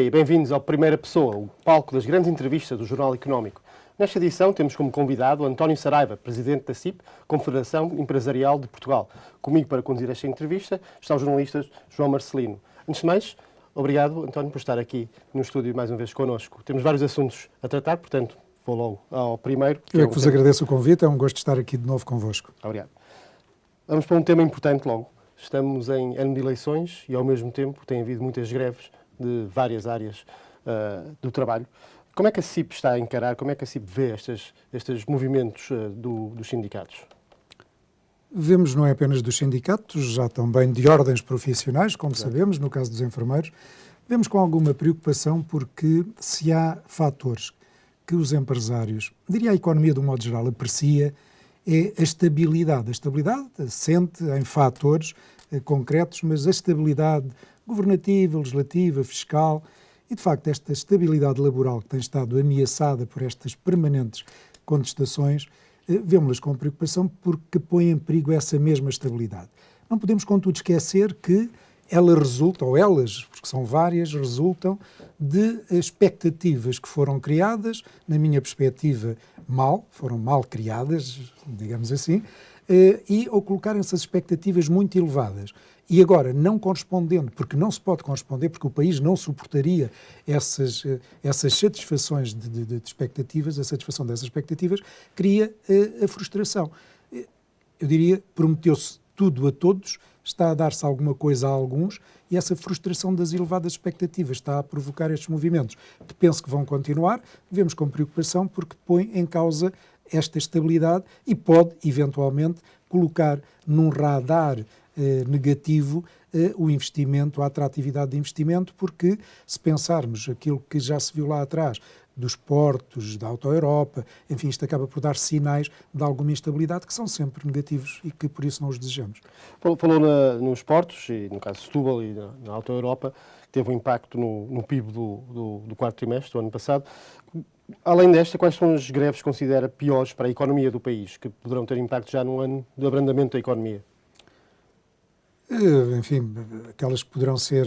dia, bem-vindos ao Primeira Pessoa, o palco das grandes entrevistas do Jornal Económico. Nesta edição temos como convidado António Saraiva, presidente da CIP, Confederação Empresarial de Portugal. Comigo para conduzir esta entrevista está o jornalista João Marcelino. Antes de mais, obrigado, António, por estar aqui no estúdio mais uma vez connosco. Temos vários assuntos a tratar, portanto, vou logo ao primeiro. Eu é que vos agradeço o convite, é um gosto estar aqui de novo convosco. Obrigado. Vamos para um tema importante logo. Estamos em ano de eleições e, ao mesmo tempo, tem havido muitas greves de várias áreas do trabalho. Como é que a CIP está a encarar, como é que a CIP vê estes movimentos dos sindicatos? Vemos não é apenas dos sindicatos, já também de ordens profissionais, como sabemos, no caso dos enfermeiros. Vemos com alguma preocupação porque se há fatores que os empresários, diria a economia de um modo geral, aprecia, é a estabilidade. A estabilidade assente em fatores concretos, mas a estabilidade governativa, legislativa, fiscal e, de facto, esta estabilidade laboral que tem estado ameaçada por estas permanentes contestações, vemos-las com preocupação porque põe em perigo essa mesma estabilidade. Não podemos, contudo, esquecer que ela resulta, ou elas, porque são várias, resultam de expectativas que foram criadas, na minha perspectiva, foram mal criadas, digamos assim, ou colocarem essas expectativas muito elevadas. E agora, não correspondendo, porque não se pode corresponder, porque o país não suportaria essas satisfações de expectativas, a satisfação dessas expectativas, cria a frustração. Eu diria, prometeu-se tudo a todos, está a dar-se alguma coisa a alguns, e essa frustração das elevadas expectativas está a provocar estes movimentos, que penso que vão continuar, vemos com preocupação, porque põe em causa esta estabilidade e pode, eventualmente, colocar num radar negativo o investimento, a atratividade de investimento, porque se pensarmos aquilo que já se viu lá atrás, dos portos, da Auto-Europa, enfim, isto acaba por dar sinais de alguma instabilidade que são sempre negativos e que por isso não os desejamos. Falou nos portos, e no caso de Setúbal e na Auto-Europa, que teve um impacto no PIB do quarto trimestre do ano passado. Além desta, quais são as greves que considera piores para a economia do país, que poderão ter impacto já num ano de abrandamento da economia? Enfim, aquelas que poderão ser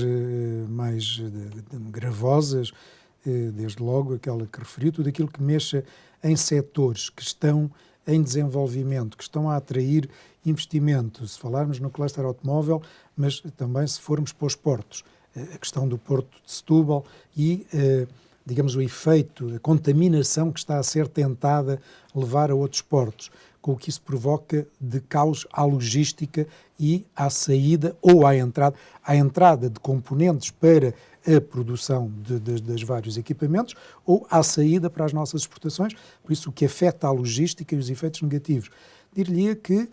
mais gravosas, desde logo aquela que referi, tudo aquilo que mexa em setores que estão em desenvolvimento, que estão a atrair investimento, se falarmos no cluster automóvel, mas também se formos para os portos, a questão do porto de Setúbal e, digamos, o efeito, a contaminação que está a ser tentada levar a outros portos, com o que isso provoca de caos à logística e à saída ou à entrada de componentes para a produção dos vários equipamentos ou à saída para as nossas exportações, por isso o que afeta a logística e os efeitos negativos. Dir-lhe que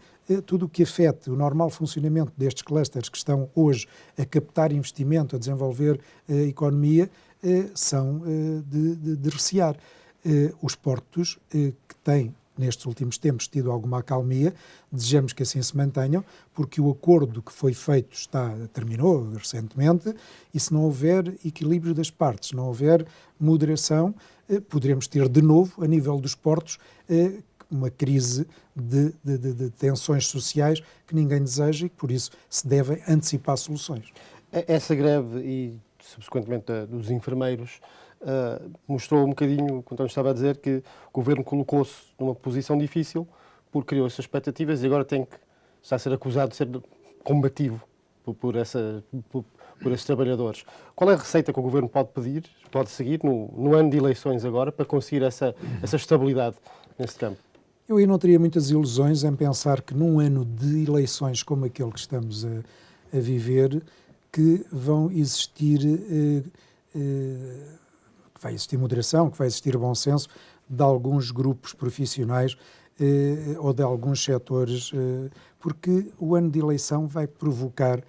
tudo o que afeta o normal funcionamento destes clusters que estão hoje a captar investimento, a desenvolver a economia, são de recear. Os portos que têm nestes últimos tempos tido alguma acalmia, desejamos que assim se mantenham, porque o acordo que foi feito terminou recentemente, e se não houver equilíbrio das partes, se não houver moderação, poderemos ter de novo, a nível dos portos, uma crise de tensões sociais que ninguém deseja e que por isso se devem antecipar soluções. Essa greve e, subsequentemente, dos enfermeiros mostrou um bocadinho, como estava a dizer, que o Governo colocou-se numa posição difícil porque criou essas expectativas e agora está a ser acusado de ser combativo por esses trabalhadores. Qual é a receita que o Governo pode seguir no ano de eleições agora para conseguir essa estabilidade nesse campo? Eu aí não teria muitas ilusões em pensar que num ano de eleições como aquele que estamos a viver, que vão existir que vai existir moderação, que vai existir bom senso de alguns grupos profissionais ou de alguns setores, porque o ano de eleição vai provocar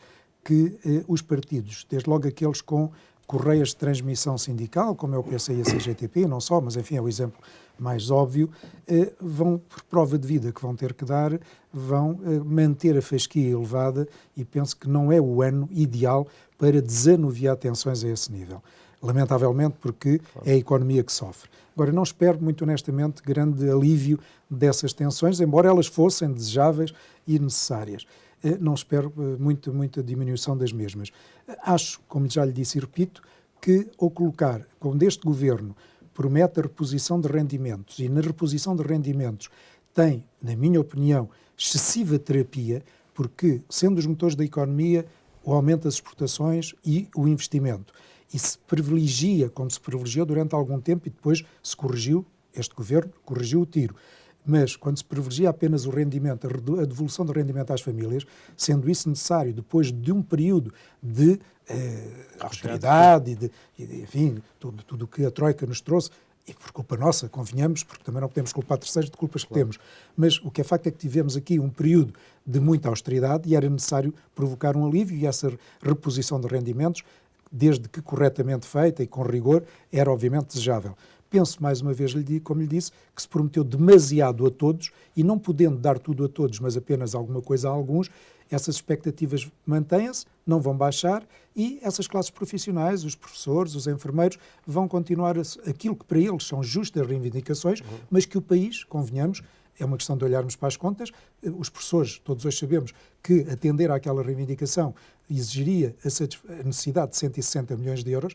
que os partidos, desde logo aqueles com correias de transmissão sindical, como é o PCI e a CGTP, não só, mas enfim é o exemplo mais óbvio, vão, por prova de vida que vão ter que dar, vão manter a fasquia elevada e penso que não é o ano ideal para desanuviar tensões a esse nível. Lamentavelmente, porque é a economia que sofre. Agora, não espero, muito honestamente, grande alívio dessas tensões, embora elas fossem desejáveis e necessárias. Não espero muita diminuição das mesmas. Acho, como já lhe disse e repito, que, ao colocar, quando este governo promete a reposição de rendimentos e na reposição de rendimentos tem, na minha opinião, excessiva terapia, porque, sendo os motores da economia, o aumento das exportações e o investimento. E se privilegia, como se privilegiou durante algum tempo e depois se corrigiu, este governo corrigiu o tiro. Mas quando se privilegia apenas o rendimento, a devolução do rendimento às famílias, sendo isso necessário depois de um período de austeridade enfim, tudo o que a Troika nos trouxe, e por culpa nossa, convenhamos, porque também não podemos culpar terceiros de culpas que temos. Mas o que é facto é que tivemos aqui um período de muita austeridade e era necessário provocar um alívio, e essa reposição de rendimentos, desde que corretamente feita e com rigor, era obviamente desejável. Penso, mais uma vez, como lhe disse, que se prometeu demasiado a todos e não podendo dar tudo a todos, mas apenas alguma coisa a alguns, essas expectativas mantêm-se, não vão baixar e essas classes profissionais, os professores, os enfermeiros, vão continuar aquilo que para eles são justas reivindicações, mas que o país, convenhamos, é uma questão de olharmos para as contas. Os professores, todos hoje sabemos que atender àquela reivindicação exigiria a necessidade de 160 milhões de euros,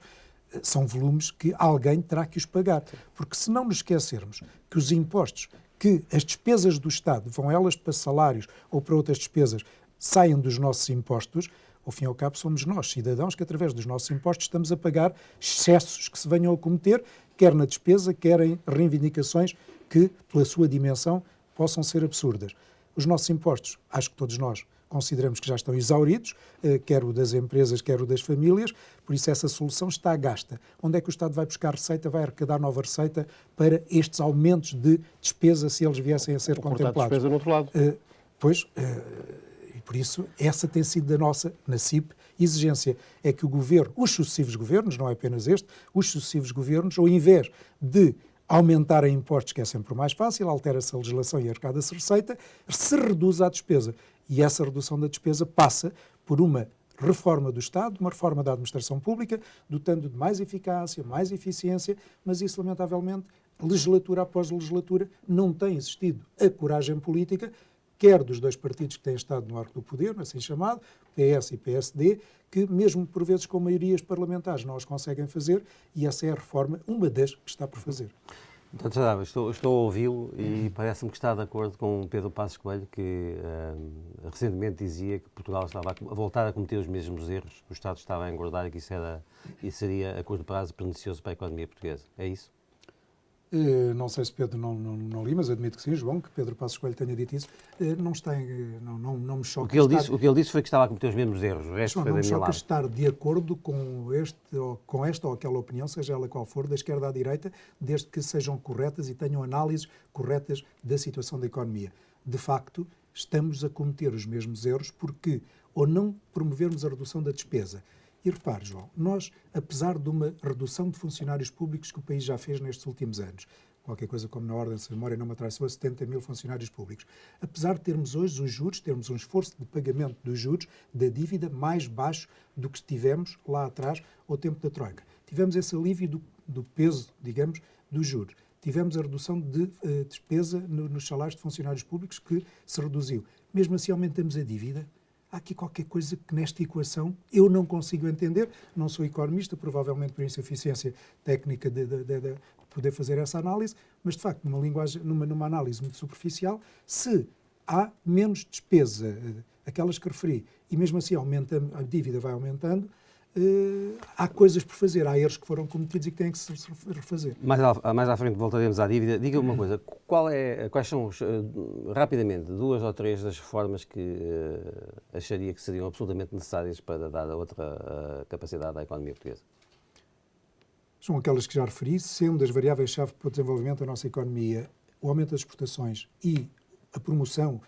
são volumes que alguém terá que os pagar. Porque se não nos esquecermos que os impostos, que as despesas do Estado, vão elas para salários ou para outras despesas, saiam dos nossos impostos, ao fim e ao cabo somos nós, cidadãos, que através dos nossos impostos estamos a pagar excessos que se venham a cometer, quer na despesa, quer em reivindicações que, pela sua dimensão, possam ser absurdas. Os nossos impostos, acho que todos nós consideramos que já estão exauridos, quer o das empresas, quer o das famílias, por isso essa solução está gasta. Onde é que o Estado vai buscar receita, vai arrecadar nova receita para estes aumentos de despesa, se eles viessem a ser contemplados? Despesa no outro lado. E por isso essa tem sido da nossa, na CIP, exigência. É que o governo, os sucessivos governos, não é apenas este, os sucessivos governos, ao invés de aumentarem impostos, que é sempre o mais fácil, altera-se a legislação e arrecada-se receita, se reduz a despesa. E essa redução da despesa passa por uma reforma do Estado, uma reforma da administração pública, dotando de mais eficácia, mais eficiência, mas isso, lamentavelmente, legislatura após legislatura, não tem existido a coragem política, quer dos dois partidos que têm estado no arco do poder, assim chamado, PS e PSD, que mesmo por vezes com maiorias parlamentares não as conseguem fazer, e essa é a reforma, uma das que está por fazer. Então, estou a ouvi-lo e parece-me que está de acordo com Pedro Passos Coelho, que recentemente dizia que Portugal estava a voltar a cometer os mesmos erros, o Estado estava a engordar e que isso seria a curto prazo pernicioso para a economia portuguesa. É isso? Não sei se Pedro não li, mas admito que sim, João, que Pedro Passos Coelho tenha dito isso. Não me choca. O que ele disse foi que estava a cometer os mesmos erros. O resto João, foi não da me minha choca lado. estar de acordo com esta ou aquela opinião, seja ela qual for, da esquerda à direita, desde que sejam corretas e tenham análises corretas da situação da economia. De facto, estamos a cometer os mesmos erros porque, ou não promovermos a redução da despesa. E repare, João, nós, apesar de uma redução de funcionários públicos que o país já fez nestes últimos anos, qualquer coisa como na ordem, se a memória não me traiçoa, 70 mil funcionários públicos, apesar de termos hoje os juros, termos um esforço de pagamento dos juros, da dívida, mais baixo do que tivemos lá atrás, ao tempo da Troika. Tivemos esse alívio do peso, digamos, dos juros. Tivemos a redução de despesa nos salários de funcionários públicos que se reduziu. Mesmo assim aumentamos a dívida. Há aqui qualquer coisa que nesta equação eu não consigo entender. Não sou economista, provavelmente por insuficiência técnica de poder fazer essa análise, mas de facto, numa análise muito superficial, se há menos despesa, aquelas que referi, e mesmo assim a dívida vai aumentando, há coisas por fazer, há erros que foram cometidos e que têm que se refazer. Mais à frente voltaremos à dívida. Diga-me uma coisa, quais são, rapidamente, 2 ou 3 das reformas que acharia que seriam absolutamente necessárias para dar outra capacidade à economia portuguesa? São aquelas que já referi, sendo as variáveis-chave para o desenvolvimento da nossa economia o aumento das exportações e a promoção,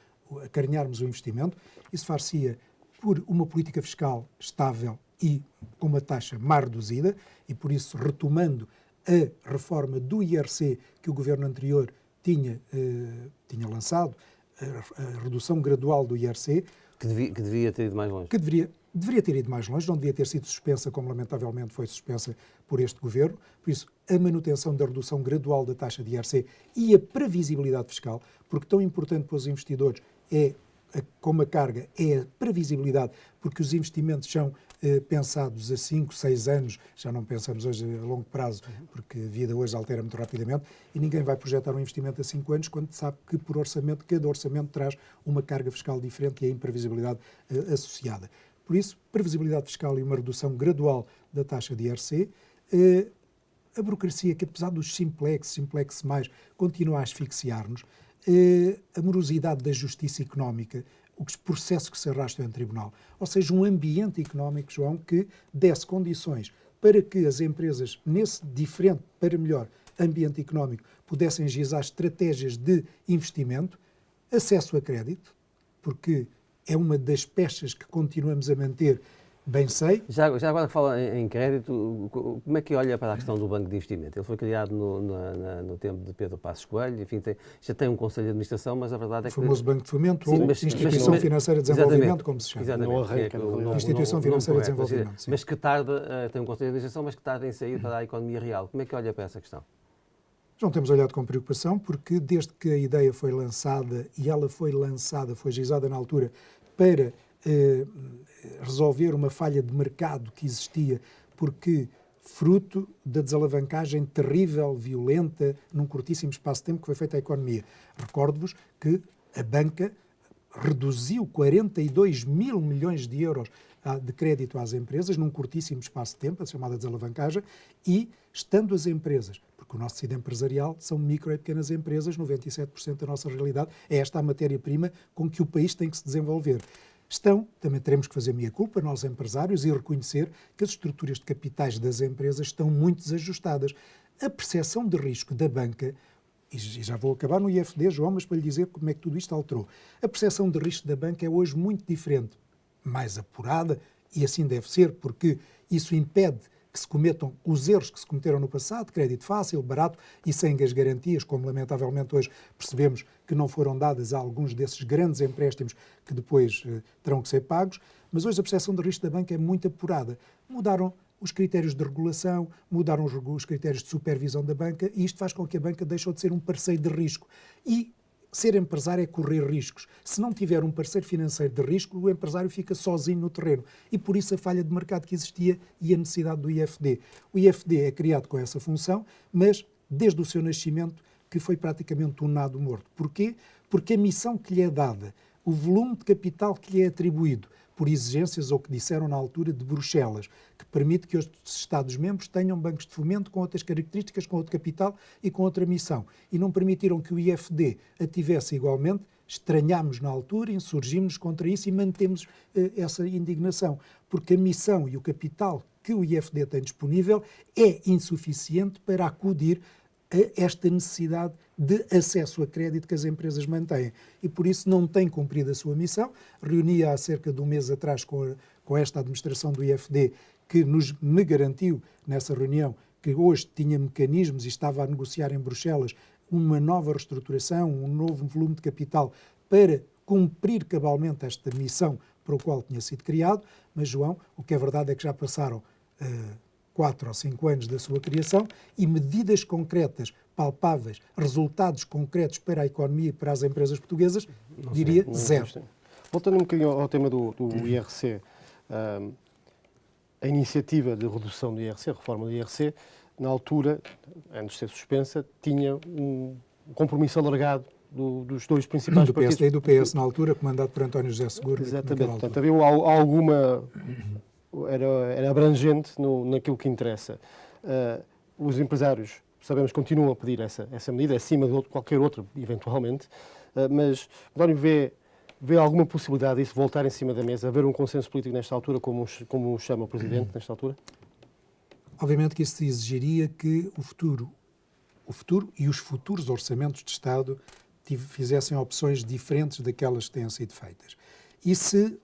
acarinharmos o investimento. Isso far-se-ia por uma política fiscal estável e com uma taxa mais reduzida, e por isso retomando a reforma do IRC que o governo anterior tinha lançado, a redução gradual do IRC. Que devia ter ido mais longe. Que deveria ter ido mais longe, não devia ter sido suspensa, como lamentavelmente foi suspensa por este governo. Por isso, a manutenção da redução gradual da taxa de IRC e a previsibilidade fiscal, porque tão importante para os investidores como a carga, é a previsibilidade, porque os investimentos são pensados a 5, 6 anos, já não pensamos hoje a longo prazo, porque a vida hoje altera muito rapidamente, e ninguém vai projetar um investimento a 5 anos quando sabe que por orçamento, cada orçamento traz uma carga fiscal diferente e a imprevisibilidade associada. Por isso, previsibilidade fiscal e uma redução gradual da taxa de IRC, a burocracia, que apesar dos simplex mais, continua a asfixiar-nos, a morosidade da justiça económica, os processos que se arrastam em tribunal, ou seja, um ambiente económico, João, que desse condições para que as empresas, nesse diferente, para melhor, ambiente económico, pudessem gizar estratégias de investimento, acesso a crédito, porque é uma das peças que continuamos a manter. Bem sei. Já agora que fala em crédito, como é que olha para a questão do Banco de Investimento? Ele foi criado no tempo de Pedro Passos Coelho, enfim, já tem um Conselho de Administração, mas a verdade é que... O famoso Banco de Fomento ou Instituição Financeira de Desenvolvimento, como se chama. Exatamente. Instituição Financeira de Desenvolvimento. Mas que tarda, tem um Conselho de Administração, mas que tarda em sair para a economia real. Como é que olha para essa questão? João, temos olhado com preocupação, porque desde que a ideia foi lançada, e ela foi lançada, foi gizada na altura, para resolver uma falha de mercado que existia, porque fruto da desalavancagem terrível, violenta, num curtíssimo espaço de tempo que foi feita à economia. Recordo-vos que a banca reduziu 42 mil milhões de euros de crédito às empresas num curtíssimo espaço de tempo, a chamada desalavancagem, e estando as empresas, porque o nosso tecido empresarial são micro e pequenas empresas, 97% da nossa realidade é esta a matéria-prima com que o país tem que se desenvolver. Também teremos que fazer meia-culpa, nós empresários, e reconhecer que as estruturas de capitais das empresas estão muito desajustadas. A percepção de risco da banca, e já vou acabar no IFD, João, mas para lhe dizer como é que tudo isto alterou. A percepção de risco da banca é hoje muito diferente, mais apurada, e assim deve ser, porque isso impede que se cometam os erros que se cometeram no passado, crédito fácil, barato e sem as garantias, como lamentavelmente hoje percebemos que não foram dadas a alguns desses grandes empréstimos que depois terão que ser pagos, mas hoje a percepção de risco da banca é muito apurada. Mudaram os critérios de regulação, mudaram os critérios de supervisão da banca e isto faz com que a banca deixe de ser um parceiro de risco. E ser empresário é correr riscos. Se não tiver um parceiro financeiro de risco, o empresário fica sozinho no terreno. E por isso a falha de mercado que existia e a necessidade do IFD. O IFD é criado com essa função, mas desde o seu nascimento que foi praticamente um nado morto. Porquê? Porque a missão que lhe é dada, o volume de capital que lhe é atribuído por exigências ou que disseram na altura de Bruxelas, que permite que os Estados-membros tenham bancos de fomento com outras características, com outro capital e com outra missão. E não permitiram que o IFD a tivesse igualmente, estranhámos na altura, insurgimos contra isso e mantemos essa indignação. Porque a missão e o capital que o IFD tem disponível é insuficiente para acudir a esta necessidade de acesso a crédito que as empresas mantêm. E por isso não tem cumprido a sua missão. Reunia há cerca de um mês atrás com esta administração do IFD, que me garantiu nessa reunião que hoje tinha mecanismos e estava a negociar em Bruxelas uma nova reestruturação, um novo volume de capital para cumprir cabalmente esta missão para o qual tinha sido criado. Mas, João, o que é verdade é que já passaram 4 ou 5 anos da sua criação e medidas concretas, palpáveis, resultados concretos para a economia e para as empresas portuguesas, diria zero. Voltando um bocadinho ao tema do IRC, a iniciativa de redução do IRC, a reforma do IRC, na altura, antes de ser suspensa, tinha um compromisso alargado dos dois principais partidos. Do PSD e do PS, na altura, comandado por António José Seguro. Exatamente. Portanto, havia alguma... Era abrangente naquilo que interessa. Os empresários, sabemos, continuam a pedir essa medida, acima de qualquer outra, eventualmente, mas António vê alguma possibilidade disso voltar em cima da mesa, haver um consenso político nesta altura, como chama o Presidente nesta altura? Obviamente que isso exigiria que o futuro e os futuros orçamentos de Estado fizessem opções diferentes daquelas que têm sido feitas. E se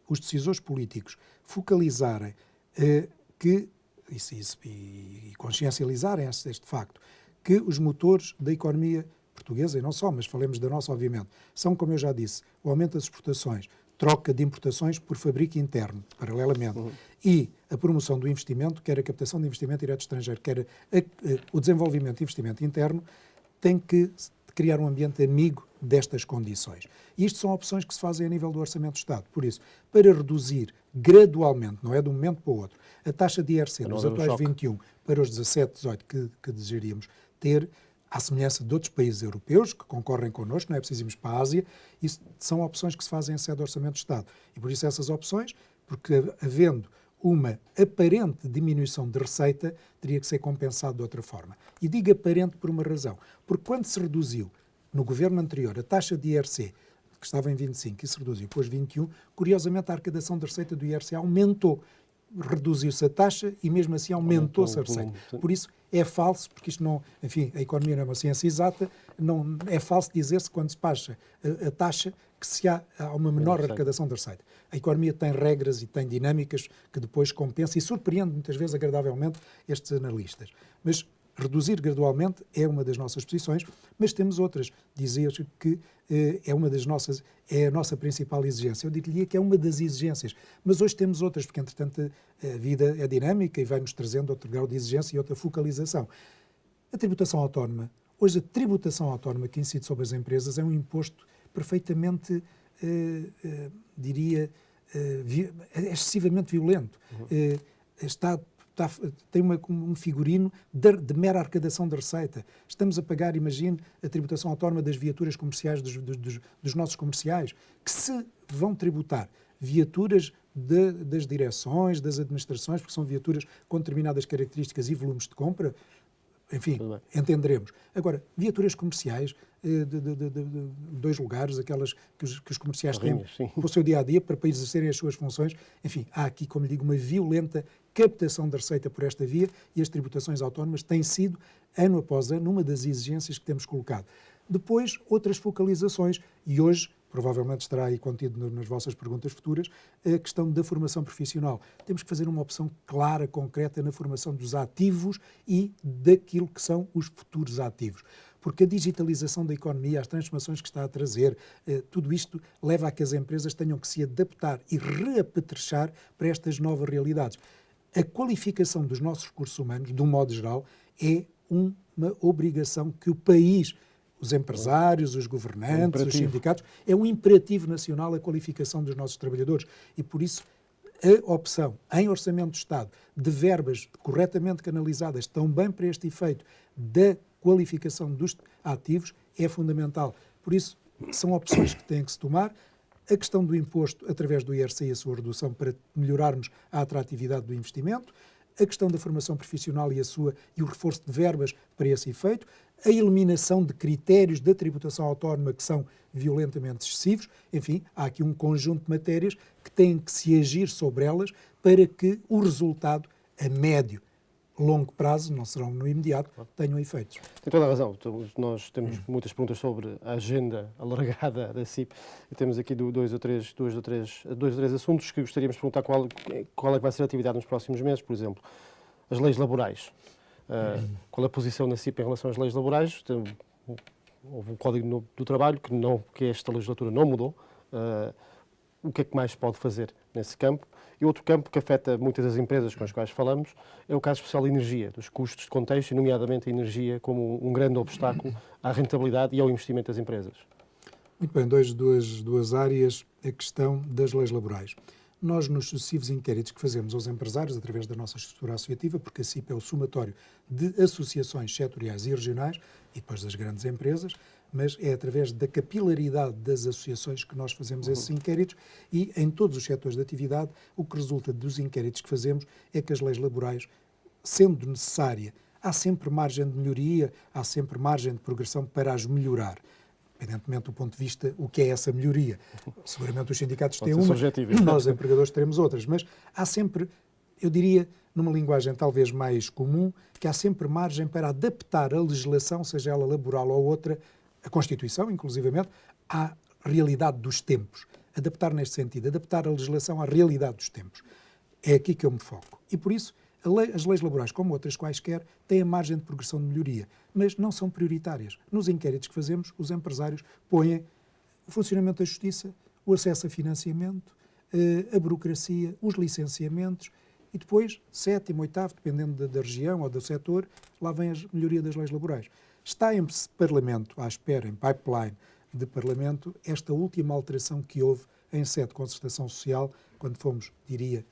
os decisores políticos focalizarem e consciencializarem este facto, que os motores da economia portuguesa, e não só, mas falemos da nossa, obviamente, são, como eu já disse, o aumento das exportações, troca de importações por fabrico interno, paralelamente, e a promoção do investimento, quer a captação de investimento direto estrangeiro, quer o desenvolvimento de investimento interno, tem que criar um ambiente amigo destas condições. E isto são opções que se fazem a nível do Orçamento do Estado. Por isso, para reduzir gradualmente, não é de um momento para o outro, a taxa de IRC dos atuais 21 para os 17, 18 que desejaríamos ter, à semelhança de outros países europeus que concorrem connosco, não é preciso irmos para a Ásia, isso são opções que se fazem em sede do Orçamento do Estado. E por isso essas opções, porque havendo uma aparente diminuição de receita, teria que ser compensado de outra forma. E digo aparente por uma razão. Porque quando se reduziu, no governo anterior, a taxa de IRC, que estava em 25 e se reduziu para os 21, curiosamente a arrecadação de receita do IRC aumentou. Reduziu-se a taxa e mesmo assim aumentou-se a receita. Por isso é falso, porque isto não, enfim, a economia não é uma ciência exata, não, é falso dizer-se quando se baixa a taxa que há uma menor arrecadação de receita. A economia tem regras e tem dinâmicas que depois compensa e surpreende muitas vezes agradavelmente estes analistas. Mas reduzir gradualmente é uma das nossas posições, mas temos outras. Dizia que é a nossa principal exigência. Eu diria que é uma das exigências, mas hoje temos outras, porque entretanto a vida é dinâmica e vai-nos trazendo outro grau de exigência e outra focalização. A tributação autónoma. Hoje a tributação autónoma que incide sobre as empresas é um imposto perfeitamente, excessivamente violento. Tem um figurino de mera arrecadação de receita. Estamos a pagar, imagine, a tributação autónoma das viaturas comerciais dos nossos comerciais, que se vão tributar viaturas das direções, das administrações, porque são viaturas com determinadas características e volumes de compra, enfim, entenderemos. Agora, viaturas comerciais de 2 lugares, aquelas que os comerciais têm para o seu dia-a-dia, para exercerem as suas funções, enfim, há aqui, como lhe digo, uma violenta captação de receita por esta via e as tributações autónomas têm sido, ano após ano, uma das exigências que temos colocado. Depois, outras focalizações, e hoje provavelmente estará aí contido nas vossas perguntas futuras, a questão da formação profissional. Temos que fazer uma opção clara, concreta na formação dos ativos e daquilo que são os futuros ativos. Porque a digitalização da economia, as transformações que está a trazer, tudo isto leva a que as empresas tenham que se adaptar e reapetrechar para estas novas realidades. A qualificação dos nossos recursos humanos, de um modo geral, é uma obrigação que o país, os empresários, os governantes, os sindicatos, é um imperativo nacional a qualificação dos nossos trabalhadores. E por isso a opção em Orçamento do Estado de verbas corretamente canalizadas também para este efeito da qualificação dos ativos é fundamental. Por isso são opções que têm que se tomar. A questão do imposto através do IRC e a sua redução para melhorarmos a atratividade do investimento, a questão da formação profissional e o reforço de verbas para esse efeito, a eliminação de critérios da tributação autónoma que são violentamente excessivos. Enfim, há aqui um conjunto de matérias que têm que se agir sobre elas para que o resultado a médio, longo prazo, não serão no imediato, tenham efeitos. Tem toda a razão. Nós temos muitas perguntas sobre a agenda alargada da CIP e temos aqui dois ou três assuntos que gostaríamos de perguntar qual é que vai ser a atividade nos próximos meses. Por exemplo, as leis laborais. Qual é a posição da CIP em relação às leis laborais? Houve um Código do Trabalho que esta legislatura não mudou. O que é que mais pode fazer nesse campo? E outro campo que afeta muitas das empresas com as quais falamos é o caso especial da energia, dos custos de contexto, e nomeadamente a energia como um grande obstáculo à rentabilidade e ao investimento das empresas. Muito bem, duas áreas, a questão das leis laborais. Nós, nos sucessivos inquéritos que fazemos aos empresários, através da nossa estrutura associativa, porque a CIP é o somatório de associações setoriais e regionais, e depois das grandes empresas, mas é através da capilaridade das associações que nós fazemos esses inquéritos e em todos os setores de atividade o que resulta dos inquéritos que fazemos é que as leis laborais, sendo necessária, há sempre margem de melhoria, há sempre margem de progressão para as melhorar. Independentemente do ponto de vista, o que é essa melhoria. Seguramente os sindicatos têm uma, nós empregadores teremos outras, mas há sempre, eu diria, numa linguagem talvez mais comum, que há sempre margem para adaptar a legislação, seja ela laboral ou outra, a Constituição, inclusivamente, à realidade dos tempos. Adaptar neste sentido, adaptar a legislação à realidade dos tempos. É aqui que eu me foco. E por isso, as leis laborais, como outras quaisquer, têm a margem de progressão de melhoria, mas não são prioritárias. Nos inquéritos que fazemos, os empresários põem o funcionamento da justiça, o acesso a financiamento, a burocracia, os licenciamentos, E depois, sétimo, oitavo, dependendo da região ou do setor, lá vem a melhoria das leis laborais. Está em Parlamento, à espera, em pipeline de Parlamento, esta última alteração que houve em sede de concertação social, quando fomos, diria,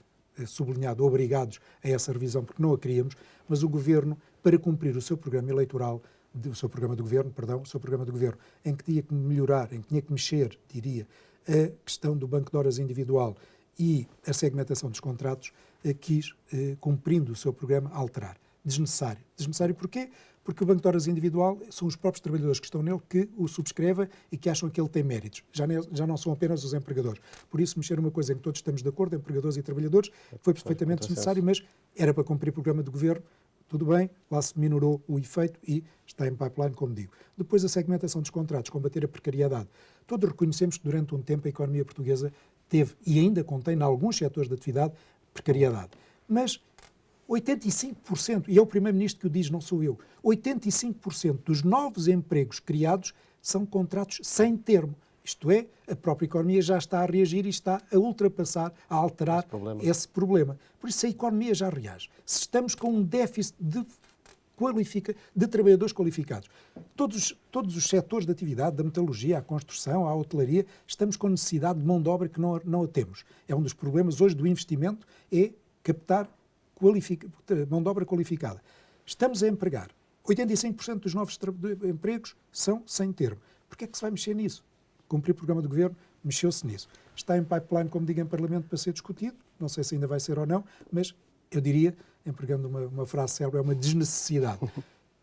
sublinhado, obrigados a essa revisão, porque não a queríamos, mas o Governo, para cumprir o seu programa eleitoral, o seu programa de governo, em que tinha que melhorar, em que tinha que mexer, diria, a questão do banco de horas individual e a segmentação dos contratos, quis, cumprindo o seu programa, alterar. Desnecessário. Desnecessário porquê? Porque o banco de horas individual são os próprios trabalhadores que estão nele que o subscrevem e que acham que ele tem méritos. Já não são apenas os empregadores. Por isso, mexer uma coisa em que todos estamos de acordo, empregadores e trabalhadores, foi perfeitamente desnecessário, mas era para cumprir o programa de governo. Tudo bem, lá se minorou o efeito e está em pipeline, como digo. Depois, a segmentação dos contratos, combater a precariedade. Todos reconhecemos que durante um tempo a economia portuguesa teve e ainda contém, em alguns setores de atividade, precariedade. Mas 85%, e é o Primeiro-Ministro que o diz, não sou eu, 85% dos novos empregos criados são contratos sem termo. Isto é, a própria economia já está a reagir e está a ultrapassar, a alterar esse problema. Por isso a economia já reage. Se estamos com um déficit de trabalhadores qualificados, todos os setores de atividade, da metalurgia, à construção, à hotelaria, estamos com necessidade de mão de obra que não a temos. É um dos problemas hoje do investimento, é captar mão de obra qualificada. Estamos a empregar. 85% dos novos empregos são sem termo. Porquê é que se vai mexer nisso? Cumprir o programa do Governo, mexeu-se nisso. Está em pipeline, como digo, em Parlamento para ser discutido. Não sei se ainda vai ser ou não, mas eu diria, empregando uma frase célebre, é uma desnecessidade.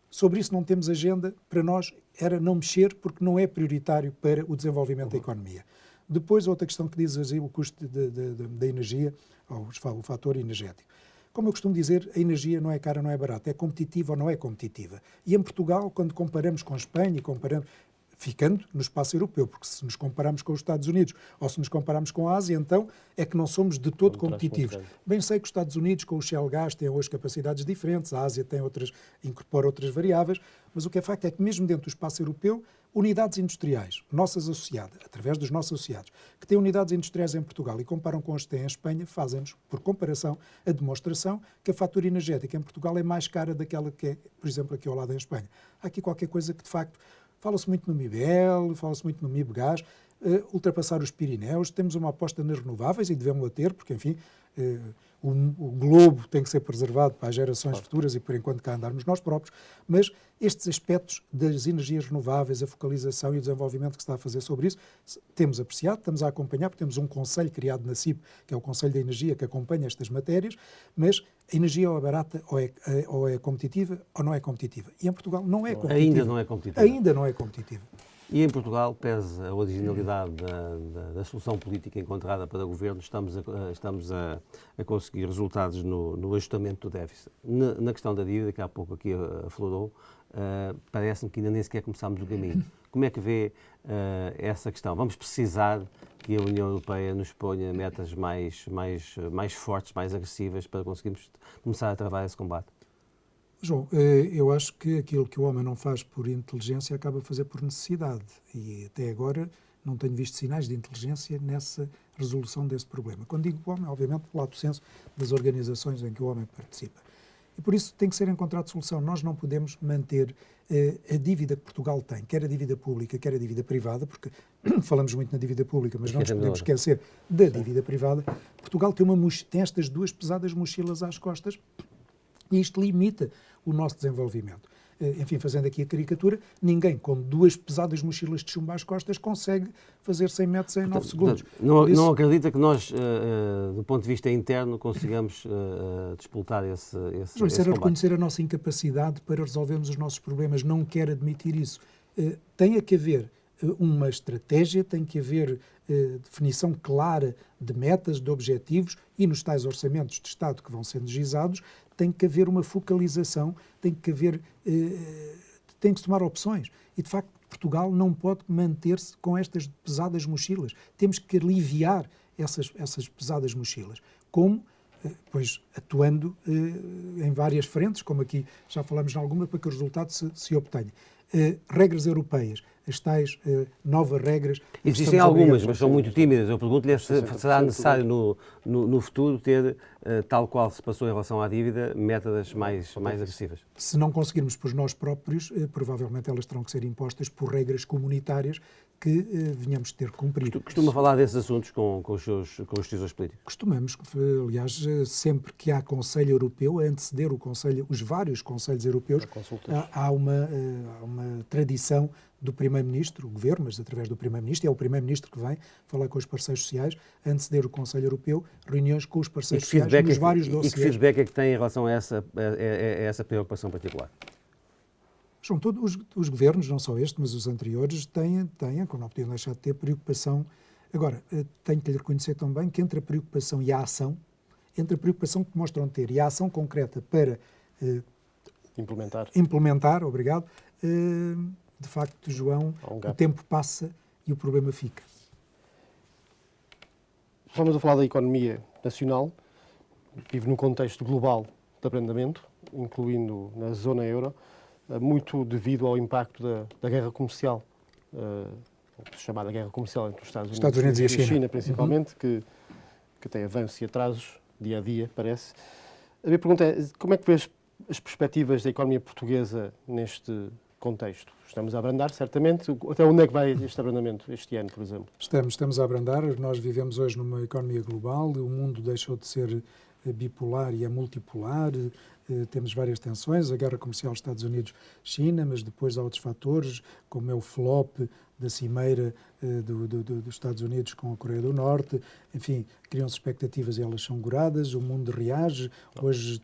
Sobre isso não temos agenda. Para nós era não mexer porque não é prioritário para o desenvolvimento da economia. Depois, outra questão que diz o custo da energia, ou o fator energético. Como eu costumo dizer, a energia não é cara, não é barata, é competitiva ou não é competitiva. E em Portugal, quando comparamos com a Espanha, ficando no espaço europeu, porque se nos compararmos com os Estados Unidos ou se nos compararmos com a Ásia, então é que não somos de todo competitivos. Bem sei que os Estados Unidos, com o Shell Gas, têm hoje capacidades diferentes, a Ásia incorpora outras variáveis, mas o que é facto é que mesmo dentro do espaço europeu, unidades industriais, nossas associadas, através dos nossos associados, que têm unidades industriais em Portugal e comparam com as que têm em Espanha, fazem-nos, por comparação, a demonstração que a fatura energética em Portugal é mais cara daquela que é, por exemplo, aqui ao lado em Espanha. Há aqui qualquer coisa que, de facto, fala-se muito no MIBEL, fala-se muito no MIBGás, ultrapassar os Pirineus, temos uma aposta nas renováveis e devemos-la ter, porque, enfim, o globo tem que ser preservado para as gerações futuras e, por enquanto, cá andarmos nós próprios, mas estes aspectos das energias renováveis, a focalização e o desenvolvimento que se está a fazer sobre isso, temos apreciado, estamos a acompanhar, porque temos um conselho criado na CIP, que é o Conselho da Energia, que acompanha estas matérias, mas a energia ou é barata, ou é competitiva, ou não é competitiva. E em Portugal não é competitiva. Ainda não é competitiva. Ainda não é competitiva. E em Portugal, pese a originalidade da solução política encontrada para o Governo, estamos a conseguir resultados no ajustamento do déficit. Na questão da dívida, que há pouco aqui aflorou, parece-me que ainda nem sequer começámos o caminho. Como é que vê essa questão? Vamos precisar que a União Europeia nos ponha metas mais fortes, mais agressivas, para conseguirmos começar a travar esse combate? João, eu acho que aquilo que o homem não faz por inteligência acaba a fazer por necessidade. E até agora não tenho visto sinais de inteligência nessa resolução desse problema. Quando digo homem, obviamente, o lato senso das organizações em que o homem participa. E por isso tem que ser encontrada solução. Nós não podemos manter a dívida que Portugal tem, quer a dívida pública, quer a dívida privada, porque falamos muito na dívida pública, mas não nos podemos esquecer da dívida privada. Portugal tem estas duas pesadas mochilas às costas e isto limita o nosso desenvolvimento. Enfim, fazendo aqui a caricatura, ninguém com duas pesadas mochilas de chumbo às costas consegue fazer 100 metros em 9 segundos. Não acredita que nós, do ponto de vista interno, consigamos disputar esse Isso era combate? reconhecer a nossa incapacidade para resolvermos os nossos problemas. Não quero admitir isso. Tem que haver uma estratégia, tem que haver definição clara de metas, de objetivos e nos tais orçamentos de Estado que vão sendo gizados, tem que haver uma focalização, tem que se tomar opções. E, de facto, Portugal não pode manter-se com estas pesadas mochilas. Temos que aliviar essas pesadas mochilas. Como? Pois atuando em várias frentes, como aqui já falamos em alguma, para que o resultado se obtenha. Regras europeias. as tais novas regras. Existem algumas, mas são muito tímidas. Eu pergunto-lhe se será necessário no futuro ter, tal qual se passou em relação à dívida, métodos mais agressivas. Se não conseguirmos por nós próprios, provavelmente elas terão que ser impostas por regras comunitárias que venhamos ter que cumprir. Costuma falar desses assuntos com os decisores políticos? Costumamos, aliás, sempre que há Conselho Europeu, a anteceder os vários Conselhos Europeus, há uma tradição do Primeiro-Ministro, o Governo, mas através do Primeiro-Ministro, e é o Primeiro-Ministro que vem falar com os parceiros sociais, a anteceder o Conselho Europeu, reuniões com os parceiros sociais nos vários dossiês. E que feedback é que tem em relação a essa preocupação particular? São todos os governos, não só este, mas os anteriores, têm, como não podiam deixar de ter, preocupação. Agora, tenho que lhe reconhecer também que entre a preocupação e a ação, entre a preocupação que mostram ter e a ação concreta para implementar, obrigado, de facto, João, o tempo passa e o problema fica. Estamos a falar da economia nacional, vive num contexto global de abrandamento, incluindo na zona euro, muito devido ao impacto da guerra comercial, chamada guerra comercial entre os Estados Unidos e a China principalmente, que tem avanços e atrasos dia a dia, parece. A minha pergunta é, como é que vê as perspectivas da economia portuguesa neste contexto? Estamos a abrandar, certamente. Até onde é que vai este abrandamento este ano, por exemplo? Estamos a abrandar. Nós vivemos hoje numa economia global. O mundo deixou de ser bipolar e é multipolar. Temos várias tensões, a guerra comercial Estados Unidos-China, mas depois há outros fatores, como é o flop da cimeira dos Estados Unidos com a Coreia do Norte. Enfim, criam-se expectativas e elas são goradas, o mundo reage. Hoje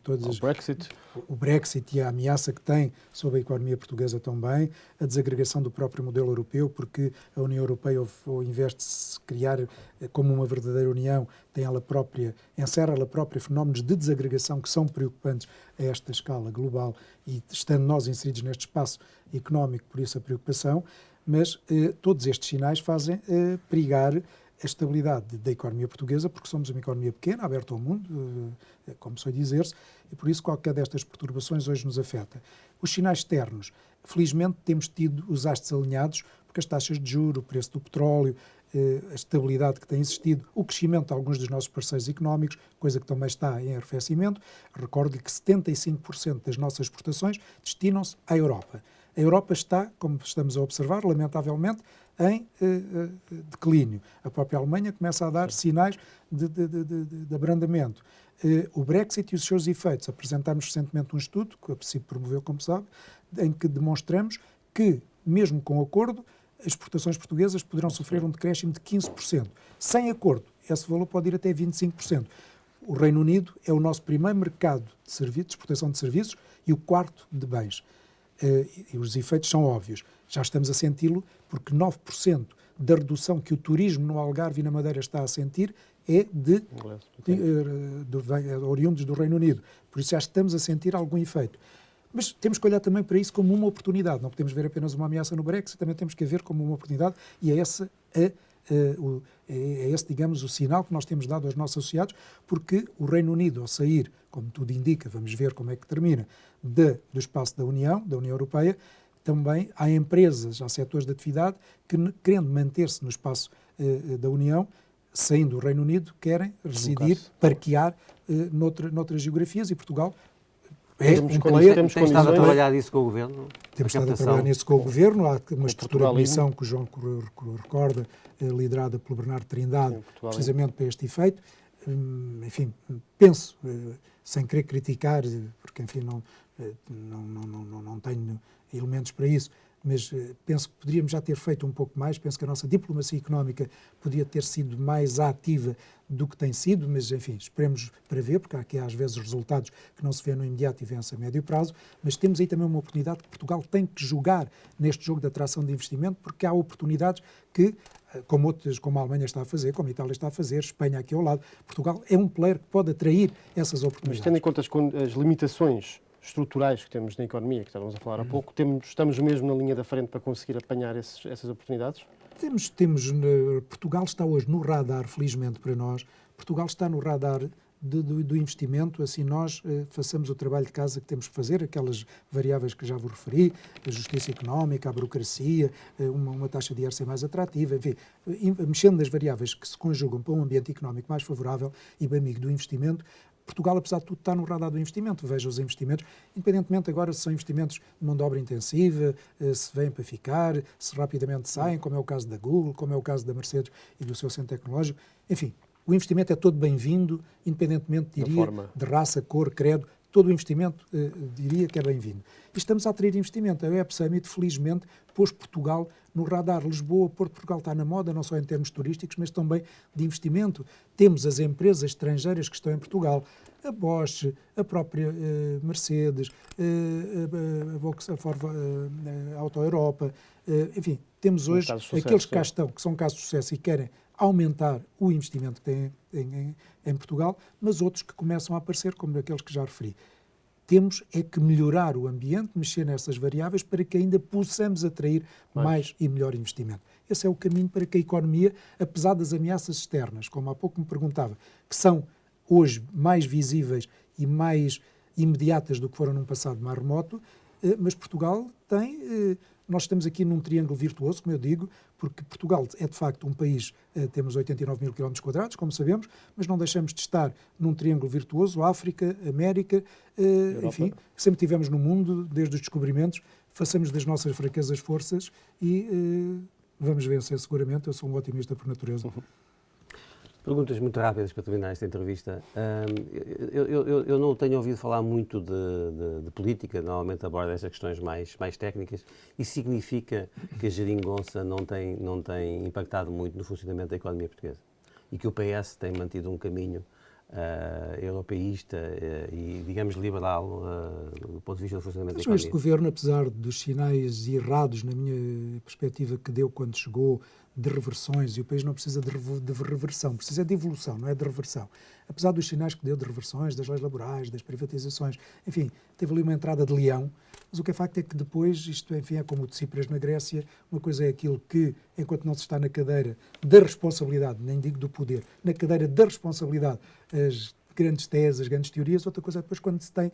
o Brexit e a ameaça que tem sobre a economia portuguesa também, a desagregação do próprio modelo europeu, porque a União Europeia, ao invés de se criar como uma verdadeira União, encerra ela própria fenómenos de desagregação que são preocupantes a esta escala global e estando nós inseridos neste espaço económico, por isso a preocupação, mas todos estes sinais fazem perigar a estabilidade da economia portuguesa, porque somos uma economia pequena, aberta ao mundo, como se dizer-se, e por isso qualquer destas perturbações hoje nos afeta. Os sinais externos, felizmente temos tido os astros alinhados, porque as taxas de juros, o preço do petróleo, a estabilidade que tem existido, o crescimento de alguns dos nossos parceiros económicos, coisa que também está em arrefecimento. Recordo-lhe que 75% das nossas exportações destinam-se à Europa. A Europa está, como estamos a observar, lamentavelmente, em declínio. A própria Alemanha começa a dar sinais de abrandamento. O Brexit e os seus efeitos. Apresentámos recentemente um estudo, que a PSIP promoveu, como sabe, em que demonstramos que, mesmo com acordo, as exportações portuguesas poderão sofrer um decréscimo de 15%. Sem acordo, esse valor pode ir até 25%. O Reino Unido é o nosso primeiro mercado de exportação de serviços e o quarto de bens. E os efeitos são óbvios. Já estamos a senti-lo porque 9% da redução que o turismo no Algarve e na Madeira está a sentir é oriundos do Reino Unido. Por isso já estamos a sentir algum efeito. Mas temos que olhar também para isso como uma oportunidade. Não podemos ver apenas uma ameaça no Brexit, também temos que ver como uma oportunidade e é esse, digamos, o sinal que nós temos dado aos nossos associados, porque o Reino Unido, ao sair, como tudo indica, vamos ver como é que termina, do espaço da União Europeia, também há empresas, há setores de atividade que, querendo manter-se no espaço da União, saindo do Reino Unido, querem residir, parquear noutras geografias e Portugal temos estado a trabalhar nisso com o Governo? Temos estado a trabalhar nisso com o Governo. Há uma estrutura de missão que o João recorda, liderada pelo Bernardo Trindade, precisamente para este efeito. Enfim, penso, sem querer criticar, porque enfim não tenho elementos para isso, mas penso que poderíamos já ter feito um pouco mais. Penso que a nossa diplomacia económica podia ter sido mais ativa do que tem sido, mas enfim, esperemos para ver, porque há aqui às vezes resultados que não se vê no imediato e vê-se a médio prazo, mas temos aí também uma oportunidade que Portugal tem que jogar neste jogo de atração de investimento, porque há oportunidades que, como a Alemanha está a fazer, como a Itália está a fazer, Espanha aqui ao lado, Portugal é um player que pode atrair essas oportunidades. Mas tendo em conta as limitações estruturais que temos na economia, que estávamos a falar há pouco, estamos mesmo na linha da frente para conseguir apanhar essas oportunidades? Portugal está hoje no radar, felizmente para nós, Portugal está no radar do investimento, assim nós façamos o trabalho de casa que temos que fazer, aquelas variáveis que já vos referi, a justiça económica, a burocracia, uma taxa de IRC mais atrativa, enfim, mexendo nas variáveis que se conjugam para um ambiente económico mais favorável e bem amigo do investimento. Portugal, apesar de tudo, está no radar do investimento. Veja os investimentos, independentemente agora se são investimentos de mão de obra intensiva, se vêm para ficar, se rapidamente saem, como é o caso da Google, como é o caso da Mercedes e do seu centro tecnológico. Enfim, o investimento é todo bem-vindo, independentemente, diria, de raça, cor, credo. Todo o investimento, diria que é bem-vindo. E estamos a atrair investimento. A Web Summit, felizmente, pôs Portugal no radar. Lisboa, Porto, Portugal está na moda, não só em termos turísticos, mas também de investimento. Temos as empresas estrangeiras que estão em Portugal. A Bosch, a própria Mercedes, a Auto Europa. Enfim, temos hoje aqueles que cá estão, que são casos de sucesso e querem aumentar o investimento que têm em Portugal, mas outros que começam a aparecer, como aqueles que já referi. Temos é que melhorar o ambiente, mexer nessas variáveis para que ainda possamos atrair mais e melhor investimento. Esse é o caminho para que a economia, apesar das ameaças externas, como há pouco me perguntava, que são hoje mais visíveis e mais imediatas do que foram num passado mais remoto, mas Portugal tem... Nós estamos aqui num triângulo virtuoso, como eu digo, porque Portugal é de facto um país, temos 89 mil km², como sabemos, mas não deixamos de estar num triângulo virtuoso, África, América, enfim, sempre tivemos no mundo, desde os descobrimentos, façamos das nossas fraquezas forças e vamos vencer seguramente. Eu sou um otimista por natureza. Perguntas muito rápidas para terminar esta entrevista. Eu não tenho ouvido falar muito de política, normalmente abordo estas questões mais técnicas. Isso significa que a geringonça não tem impactado muito no funcionamento da economia portuguesa e que o PS tem mantido um caminho europeísta e, digamos, liberal do ponto de vista do funcionamento da economia. Este governo, apesar dos sinais errados, na minha perspectiva, que deu quando chegou, de reversões, e o país não precisa de reversão, precisa de evolução, não é de reversão. Apesar dos sinais que deu de reversões, das leis laborais, das privatizações, enfim, teve ali uma entrada de leão, mas o que é facto é que depois, isto, enfim, é como o de Tsipras na Grécia, uma coisa é aquilo que, enquanto não se está na cadeira da responsabilidade, nem digo do poder, na cadeira da responsabilidade, as grandes teses, as grandes teorias, outra coisa é depois quando se tem,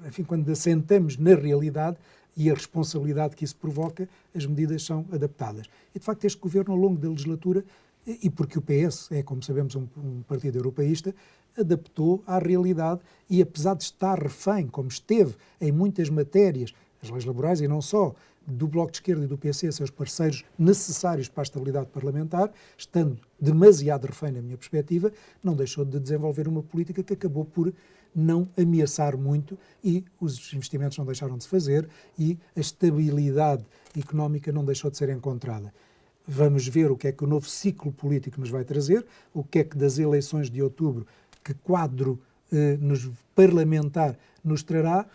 enfim, quando assentamos na realidade e a responsabilidade que isso provoca, as medidas são adaptadas. E, de facto, este governo, ao longo da legislatura, e porque o PS é, como sabemos, um partido europeísta, adaptou à realidade e, apesar de estar refém, como esteve em muitas matérias, as leis laborais e não só, do Bloco de Esquerda e do PC, seus parceiros necessários para a estabilidade parlamentar, estando demasiado refém, na minha perspectiva, não deixou de desenvolver uma política que acabou por não ameaçar muito e os investimentos não deixaram de se fazer e a estabilidade económica não deixou de ser encontrada. Vamos ver o que é que o novo ciclo político nos vai trazer, o que é que das eleições de outubro, que quadro parlamentar nos trará,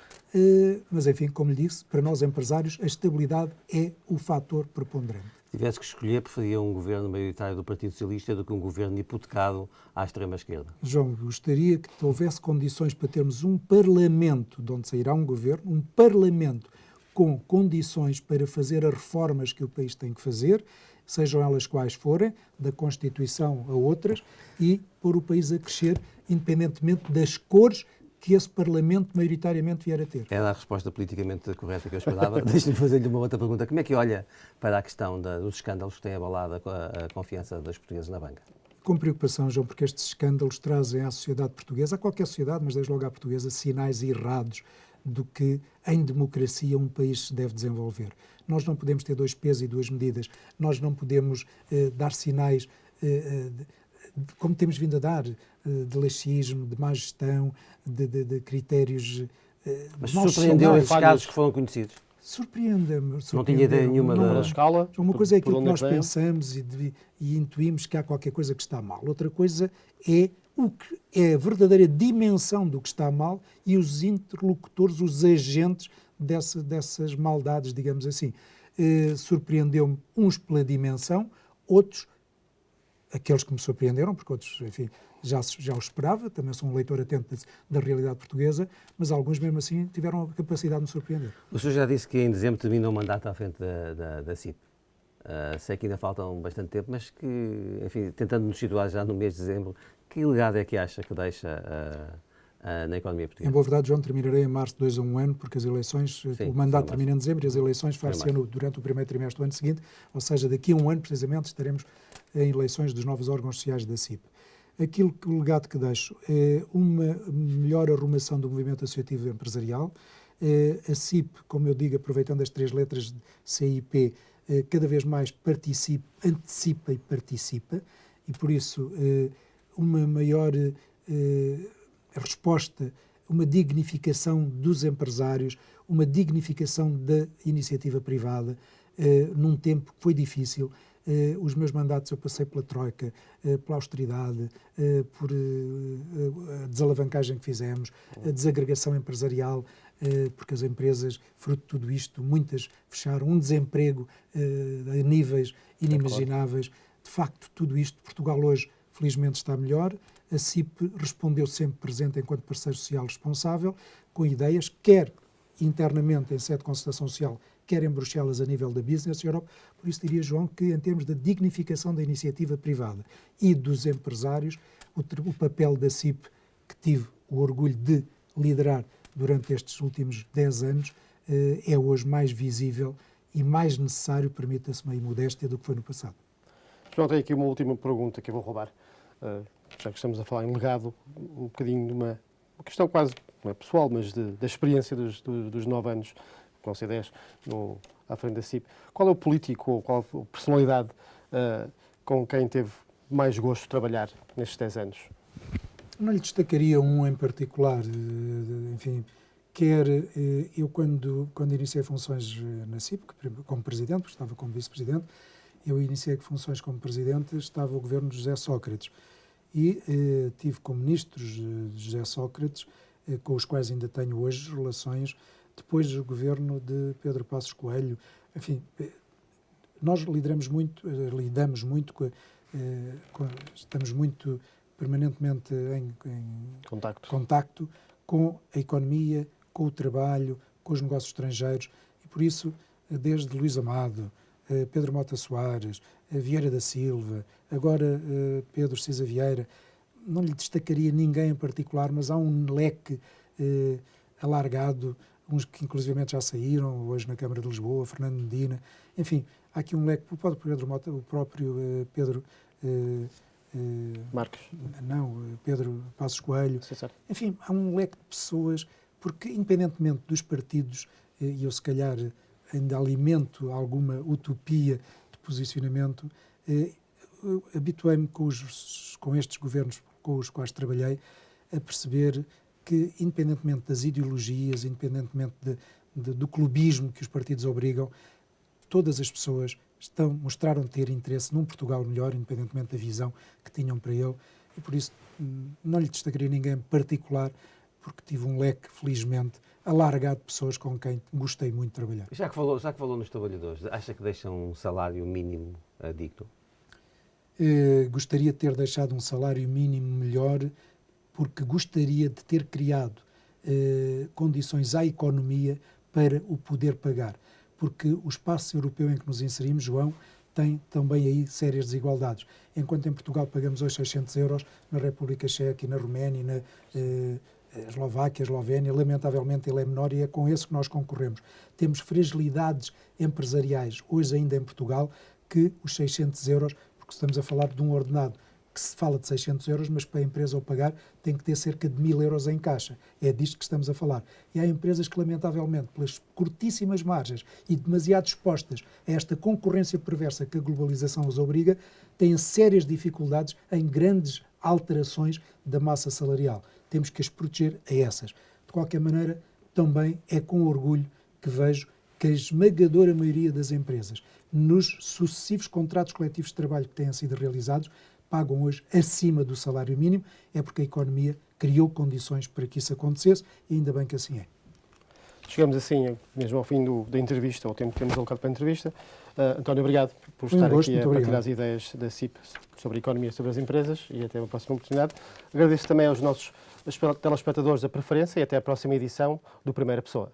mas enfim, como lhe disse, para nós empresários a estabilidade é o fator preponderante. Se tivesse que escolher, preferia um governo maioritário do Partido Socialista do que um governo hipotecado à extrema-esquerda? João, gostaria que houvesse condições para termos um Parlamento de onde sairá um governo, um Parlamento com condições para fazer as reformas que o país tem que fazer, sejam elas quais forem, da Constituição a outras, e pôr o país a crescer, independentemente das cores que esse Parlamento maioritariamente vier a ter. Era a resposta politicamente correta que eu esperava. Deixe-me fazer-lhe uma outra pergunta. Como é que olha para a questão dos escândalos que têm abalado a confiança dos portugueses na banca? Com preocupação, João, porque estes escândalos trazem à sociedade portuguesa, a qualquer sociedade, mas desde logo à portuguesa, sinais errados do que em democracia um país se deve desenvolver. Nós não podemos ter dois pesos e duas medidas. Nós não podemos dar sinais, como temos vindo a dar, de laxismo, de má gestão, de critérios... Mas surpreendeu esses casos que foram conhecidos? Surpreende-me. Não tinha ideia nenhuma da escala. Uma coisa é aquilo que nós pensamos e intuímos que há qualquer coisa que está mal. Outra coisa é o que é a verdadeira dimensão do que está mal e os interlocutores, os agentes dessas maldades, digamos assim. Surpreendeu-me uns pela dimensão, outros, aqueles que me surpreenderam, porque outros, enfim, já o esperava, também sou um leitor atento da realidade portuguesa, mas alguns mesmo assim tiveram a capacidade de me surpreender. O senhor já disse que em dezembro termina o mandato à frente da CIP. Sei que ainda faltam bastante tempo, mas que, enfim, tentando nos situar já no mês de dezembro, Que legado é que acha que deixa na economia Em portuguesa? boa verdade, João, terminarei em março de 2 a 1 ano, porque as eleições, o mandato termina em dezembro e as eleições faz-se durante o primeiro trimestre do ano seguinte, ou seja, daqui a um ano, precisamente, estaremos em eleições dos novos órgãos sociais da CIP. O legado que deixo é uma melhor arrumação do movimento associativo empresarial. A CIP, como eu digo, aproveitando as 3 letras de CIP, cada vez mais antecipa e participa, e por isso uma maior resposta, uma dignificação dos empresários, uma dignificação da iniciativa privada, num tempo que foi difícil. Os meus mandatos eu passei pela troika, pela austeridade, por a desalavancagem que fizemos, a desagregação empresarial, porque as empresas, fruto de tudo isto, muitas fecharam, um desemprego a níveis inimagináveis. De facto, tudo isto, Portugal hoje, felizmente, está melhor. A CIP respondeu sempre presente enquanto parceiro social responsável, com ideias, quer internamente em sede de concertação social, quer em Bruxelas a nível da Business Europe. Por isso diria, João, que em termos da dignificação da iniciativa privada e dos empresários, o papel da CIP, que tive o orgulho de liderar durante estes últimos 10 anos, é hoje mais visível e mais necessário, permita-se uma imodéstia, do que foi no passado. João, tenho aqui uma última pergunta que eu vou roubar, já que estamos a falar em legado, um bocadinho de uma questão quase, não é pessoal, mas da experiência dos 9 anos, com C10, à frente da CIP. Qual é o político ou qual a personalidade com quem teve mais gosto de trabalhar nestes 10 anos? Não lhe destacaria um em particular, enfim, quer eu quando iniciei funções na CIP, como presidente, porque estava como vice-presidente, eu iniciei funções como presidente, estava o governo de José Sócrates e tive como ministros de José Sócrates, com os quais ainda tenho hoje relações, depois do governo de Pedro Passos Coelho. Enfim, nós lidamos muito estamos muito permanentemente em contacto com a economia, com o trabalho, com os negócios estrangeiros, e por isso, desde Luís Amado, Pedro Mota Soares, Vieira da Silva, agora Pedro Cisa Vieira, não lhe destacaria ninguém em particular, mas há um leque alargado, uns que inclusivamente já saíram, hoje na Câmara de Lisboa, Fernando Medina, enfim, há aqui um leque, o próprio Pedro Marcos. Pedro Passos Coelho, enfim, há um leque de pessoas, porque independentemente dos partidos, e eu se calhar ainda alimento alguma utopia de posicionamento, habituei-me com estes governos com os quais trabalhei a perceber que, independentemente das ideologias, independentemente do clubismo que os partidos obrigam, todas as pessoas mostraram ter interesse num Portugal melhor, independentemente da visão que tinham para ele, e por isso não lhe destacaria ninguém em particular, porque tive um leque, felizmente, alargado de pessoas com quem gostei muito de trabalhar. Já que falou nos trabalhadores, acha que deixam um salário mínimo digno? Gostaria de ter deixado um salário mínimo melhor, porque gostaria de ter criado condições à economia para o poder pagar. Porque o espaço europeu em que nos inserimos, João, tem também aí sérias desigualdades. Enquanto em Portugal pagamos hoje 600 euros, na República Checa e na Roménia, na Eslováquia, Eslovénia, lamentavelmente ele é menor e é com esse que nós concorremos. Temos fragilidades empresariais, hoje ainda em Portugal, que os 600 euros, porque estamos a falar de um ordenado que se fala de 600 euros, mas para a empresa o pagar tem que ter cerca de 1000 euros em caixa. É disto que estamos a falar. E há empresas que, lamentavelmente, pelas curtíssimas margens e demasiado expostas a esta concorrência perversa que a globalização os obriga, têm sérias dificuldades em grandes alterações da massa salarial. Temos que as proteger a essas. De qualquer maneira, também é com orgulho que vejo que a esmagadora maioria das empresas, nos sucessivos contratos coletivos de trabalho que têm sido realizados, pagam hoje acima do salário mínimo, é porque a economia criou condições para que isso acontecesse e ainda bem que assim é. Chegamos assim, mesmo ao fim da entrevista, ao tempo que temos alocado para a entrevista. António, obrigado por estar aqui a partilhar as ideias da CIP sobre a economia e sobre as empresas e até uma próxima oportunidade. Agradeço também aos nossos telespectadores a preferência e até à próxima edição do Primeira Pessoa.